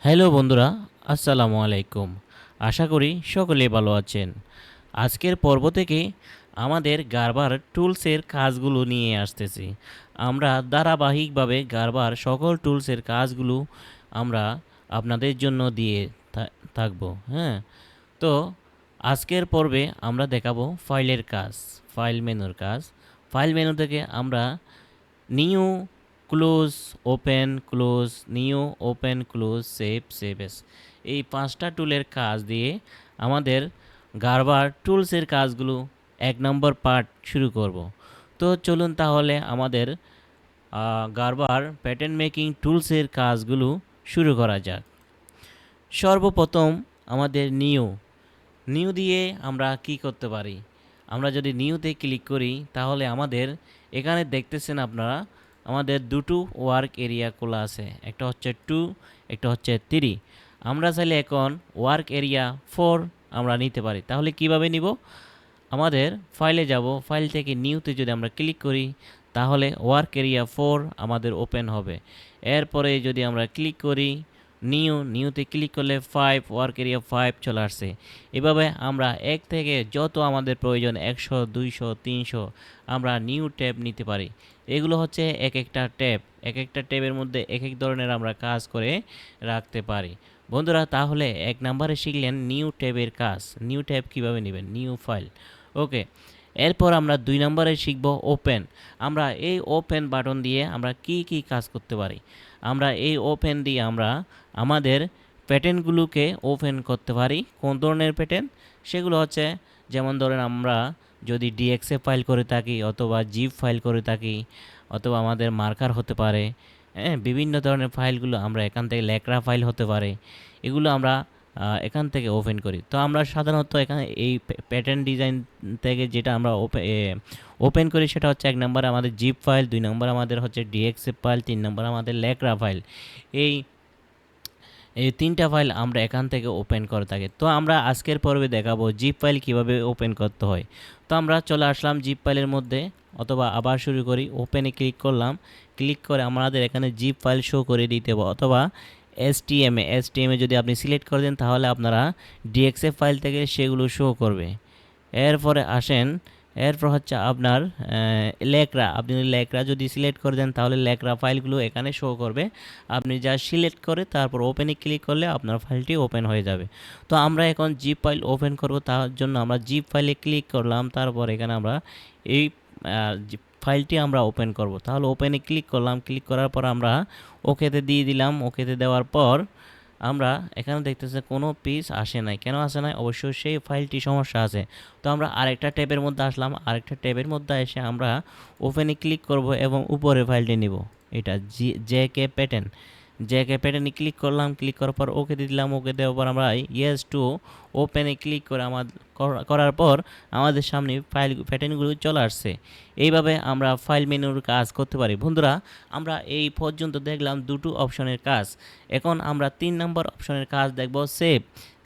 Hello বন্ধুরা, আসসালামু আলাইকুম। আশা করি সকলেই ভালো আছেন। আজকের পর্ব থেকে আমাদের গারবার টুলসের কাজগুলো নিয়ে আসতেছি। আমরা ধারাবাহিকভাবে গারবার সকল টুলসের কাজগুলো আমরা আপনাদের জন্য দিয়ে থাকবো। হ্যাঁ, তো আজকের পর্বে আমরা দেখাবো ফাইলের কাজ, ফাইল মেনুর কাজ। ফাইল মেনু থেকে আমরা new, close, open, close, new, open, close, save, save S, এই পাঁচটা টুলের কাজ দিয়ে আমাদের গারবার টুলসের কাজগুলো 1 নম্বর পার্ট শুরু করব। তো চলুন তাহলে আমাদের গারবার প্যাটার্ন মেকিং টুলসের কাজগুলো শুরু করা যাক। সর্বপ্রথম আমাদের নিউ দিয়ে আমরা কি করতে পারি? আমরা যদি নিউতে ক্লিক করি তাহলে আমাদের এখানে দেখতেছেন আপনারা আমাদের দুটো ওয়ার্ক এরিয়া খোলা আছে, একটা হচ্ছে 2, একটা হচ্ছে 3। আমরা চাইলে এখন ওয়ার্ক এরিয়া 4 আমরা নিতে পারি। তাহলে কিভাবে নিব? আমাদের ফাইলে যাব, ফাইল থেকে নিউতে যদি আমরা ক্লিক করি তাহলে ওয়ার্ক এরিয়া 4 আমাদের ওপেন হবে। এরপরে যদি আমরা ক্লিক করি নিউতে ক্লিক করলে 5, ওয়ার্ক এরিয়া 5 চলে আসছে। এভাবে আমরা এক থেকে যত আমাদের প্রয়োজন 100, 200, 300 আমরা নিউ ট্যাব নিতে পারি। এগুলো হচ্ছে এক একটা ট্যাবের মধ্যে এক এক ধরনের আমরা কাজ করে রাখতে পারি। বন্ধুরা, তাহলে 1 নম্বরে শিখলেন নিউ ট্যাবের কাজ। নিউ ট্যাব কীভাবে নেবেন, নিউ ফাইল। ওকে, এরপর আমরা 2 নম্বরে শিখব ওপেন। আমরা এই ওপেন বাটন দিয়ে আমরা কি কি কাজ করতে পারি? আমরা এই ওপেন দিয়ে আমরা আমাদের প্যাটার্নগুলোকে ওপেন করতে পারি। কোন ধরনের প্যাটার্ন? সেগুলো হচ্ছে, যেমন ধরেন আমরা যদি ডিএক্সএ ফাইল করে থাকি, অথবা জিপ ফাইল করে থাকি, অথবা আমাদের মার্কার হতে পারে। হ্যাঁ, বিভিন্ন ধরনের ফাইলগুলো আমরা এখান থেকে, ল্যাকড়া ফাইল হতে পারে, এগুলো আমরা এখান থেকে ওপেন করি। তো আমরা সাধারণত এখানে এই প্যাটার্ন ডিজাইন থেকে যেটা আমরা ওপেন করি সেটা হচ্ছে 1 নম্বরে আমাদের জিপ ফাইল, 2 নম্বর আমাদের হচ্ছে ডিএক্সএ ফাইল, 3 নম্বর আমাদের ল্যাকড়া ফাইল। এই এই 3টা ফাইল আমরা এখান থেকে ওপেন করে থাকি। তো আমরা আজকের পর্বে দেখাবো জিপ ফাইল কিভাবে ওপেন করতে হয়। তো আমরা চলে আসলাম জিপ ফাইলের মধ্যে, অথবা আবার শুরু করি, ওপেনে ক্লিক করলাম। ক্লিক করে আমাদের এখানে জিপ ফাইল শো করে দিতে হবে, অথবা এসটিএমএ যদি আপনি সিলেক্ট করে দেন তাহলে আপনারা ডিএক্সএফ ফাইল থেকে সেগুলো শো করবে। এরপরে আসেন, এরপর হচ্ছে আপনার ল্যাকড়া। আপনি ল্যাকড়া যদি সিলেক্ট করে দেন তাহলে ল্যাকড়া ফাইলগুলো এখানে শো করবে। আপনি যা সিলেক্ট করে তারপর ওপেনে ক্লিক করলে আপনার ফাইলটি ওপেন হয়ে যাবে। তো আমরা এখন জিপ ফাইল ওপেন করব, তার জন্য আমরা জিপ ফাইলে ক্লিক করলাম। তারপর এখানে আমরা এই ফাইলটি আমরা ওপেন করব। তাহলে ওপেনে ক্লিক করলাম। ক্লিক করার পর আমরা ওকেতে দিয়ে দিলাম। ওকেতে দেওয়ার পর আমরা এখানে দেখতেছি কোনো পিস আসে নাই। কেন আসে নাই? অবশ্যই সেই ফাইলটি সমস্যা আছে। তো আমরা আরেকটা ট্যাবের মধ্যে আসলাম। আরেকটা ট্যাবের মধ্যে এসে আমরা ওপেনে ক্লিক করব এবং উপরে ফাইলটি নিব। এটা জেকে প্যাটার্নে ক্লিক করলাম। ক্লিক করার পর ওকে দিলাম। ওকে দেওয়ার পর আমরা ইয়েস টু ওপেনে ক্লিক করে করার পর আমাদের সামনে ফাইল প্যাটার্নগুলো চলে আসছে। এইভাবে আমরা ফাইল মেনুর কাজ করতে পারি। বন্ধুরা, আমরা এই পর্যন্ত দেখলাম দুটো অপশনের কাজ। এখন আমরা 3 নম্বর অপশনের কাজ দেখব,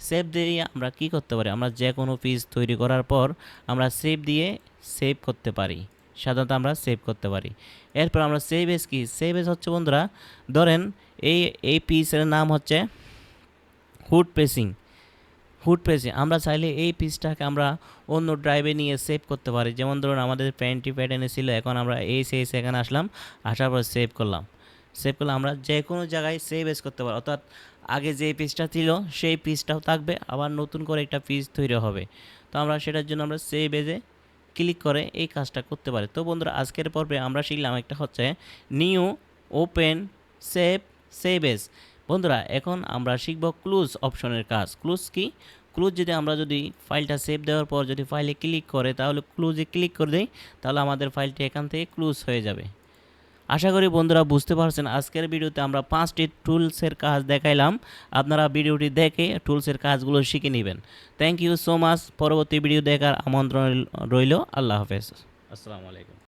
সেভ দিয়ে আমরা কি করতে পারি? আমরা যে কোনো পেজ তৈরি করার পর আমরা সেভ দিয়ে সেভ করতে পারি। সাধারণত আমরা সেভ করতে পারি। এরপর আমরা সেভ এস কি? সেভ এস হচ্ছে বন্ধুরা, ধরেন এই পিসের নাম হচ্ছে হুড প্রেসিং। আমরা চাইলে এই পিসটাকে আমরা অন্য ড্রাইভে নিয়ে সেভ করতে পারি। যেমন ধরুন আমাদের প্যাটার্নে ছিল, এখন আমরা এখানে আসলাম, আসার পর সেভ করলাম। আমরা যে কোনো জায়গায় সেভ এস করতে পারি, অর্থাৎ আগে যে পিসটা ছিল সেই পিসটাও থাকবে, আবার নতুন করে একটা পিস তৈরি হবে। তো আমরা সেটার জন্য আমরা সেভ এজে ক্লিক করে এই কাজটা করতে পারি। তো বন্ধুরা, আজকের পর্বে আমরা শিখলাম একটা হচ্ছে নিউ, ওপেন, সেভ এস। বন্ধুরা, এখন আমরা শিখব ক্লোজ অপশনের কাজ। ক্লোজ কি? ক্লোজ যদি ফাইলটা সেভ দেওয়ার পর যদি ফাইলে ক্লিক করে, তাহলে ক্লোজে ক্লিক করে দেই, তাহলে আমাদের ফাইলটি এখান থেকে ক্লোজ হয়ে যাবে। আশা করি বন্ধুরা বুঝতে পারছেন। আজকের ভিডিওতে আমরা 5টি টুলসের কাজ দেখাইলাম। আপনারা ভিডিওটি দেখে টুলসের কাজগুলো শিখে নেবেন। Thank you so much. পরবর্তী ভিডিও দেখার আমন্ত্রণ রইল। আল্লাহ হাফেজ। আসসালামু আলাইকুম।